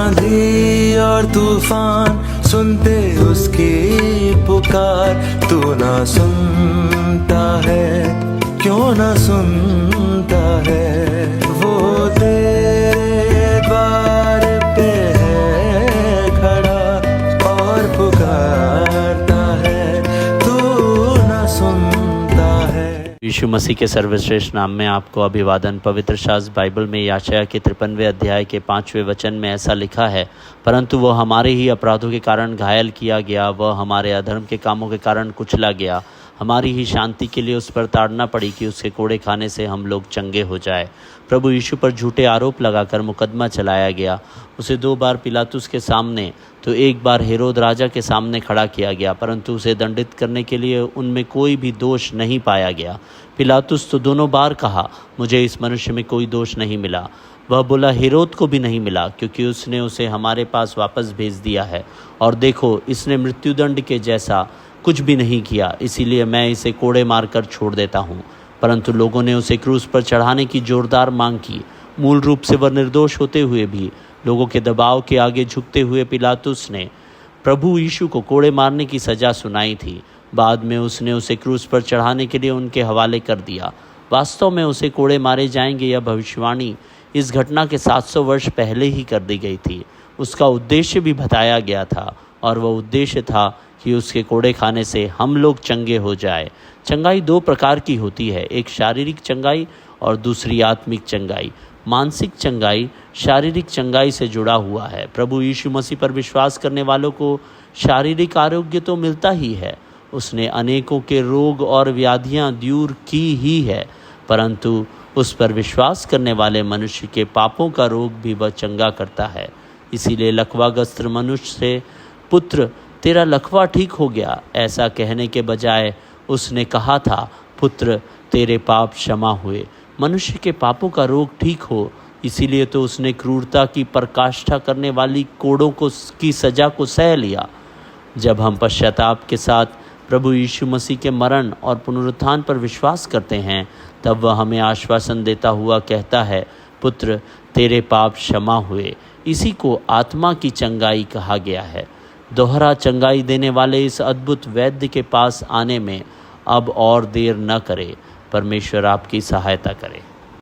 आंधी और तूफान सुनते उसकी पुकार, तू ना सुनता है, क्यों ना सुनता है। वो तेरे द्वार पे है खड़ा और पुकारता है, तू ना सुनता है। यीशु मसीह के सर्वश्रेष्ठ नाम में आपको अभिवादन। पवित्र शास्त्र बाइबल में यशायाह के 53वें अध्याय के 5वें वचन में ऐसा लिखा है, परंतु वह हमारे ही अपराधों के कारण घायल किया गया, वह हमारे अधर्म के कामों के कारण कुचला गया, हमारी ही शांति के लिए उस पर ताड़ना पड़ी कि उसके कोड़े खाने से हम लोग चंगे हो जाए। प्रभु यीशु पर झूठे आरोप लगाकर मुकदमा चलाया गया। उसे 2 बार पिलातुस के सामने तो 1 बार हेरोद राजा के सामने खड़ा किया गया, परंतु उसे दंडित करने के लिए उनमें कोई भी दोष नहीं पाया गया। पिलातुस तो दोनों बार कहा, मुझे इस मनुष्य में कोई दोष नहीं मिला। वह बोला, हेरोद को भी नहीं मिला, क्योंकि उसने उसे हमारे पास वापस भेज दिया है। और देखो, इसने मृत्युदंड के जैसा कुछ भी नहीं किया, इसीलिए मैं इसे कोड़े मारकर छोड़ देता हूँ। परंतु लोगों ने उसे क्रूस पर चढ़ाने की जोरदार मांग की। मूल रूप से वह निर्दोष होते हुए भी लोगों के दबाव के आगे झुकते हुए पिलातुस ने प्रभु यीशु को कोड़े मारने की सज़ा सुनाई थी। बाद में उसने उसे क्रूस पर चढ़ाने के लिए उनके हवाले कर दिया। वास्तव में उसे कोड़े मारे जाएंगे, यह भविष्यवाणी इस घटना के 700 वर्ष पहले ही कर दी गई थी। उसका उद्देश्य भी बताया गया था, और वह उद्देश्य था कि उसके कोड़े खाने से हम लोग चंगे हो जाए। चंगाई 2 प्रकार की होती है, एक शारीरिक चंगाई और दूसरी आत्मिक चंगाई। मानसिक चंगाई शारीरिक चंगाई से जुड़ा हुआ है। प्रभु यीशु मसीह पर विश्वास करने वालों को शारीरिक आरोग्य तो मिलता ही है, उसने अनेकों के रोग और व्याधियां दूर की ही है, परंतु उस पर विश्वास करने वाले मनुष्य के पापों का रोग भी वह चंगा करता है। इसीलिए लकवाग्रस्त मनुष्य से, पुत्र तेरा लकवा ठीक हो गया, ऐसा कहने के बजाय उसने कहा था, पुत्र तेरे पाप क्षमा हुए। मनुष्य के पापों का रोग ठीक हो, इसीलिए तो उसने क्रूरता की पराकाष्ठा करने वाली कोड़ों की सज़ा को सह लिया। जब हम पश्चाताप के साथ प्रभु यीशु मसीह के मरण और पुनरुत्थान पर विश्वास करते हैं, तब वह हमें आश्वासन देता हुआ कहता है, पुत्र तेरे पाप क्षमा हुए। इसी को आत्मा की चंगाई कहा गया है। दोहरा चंगाई देने वाले इस अद्भुत वैद्य के पास आने में अब और देर न करे। परमेश्वर आपकी सहायता करे।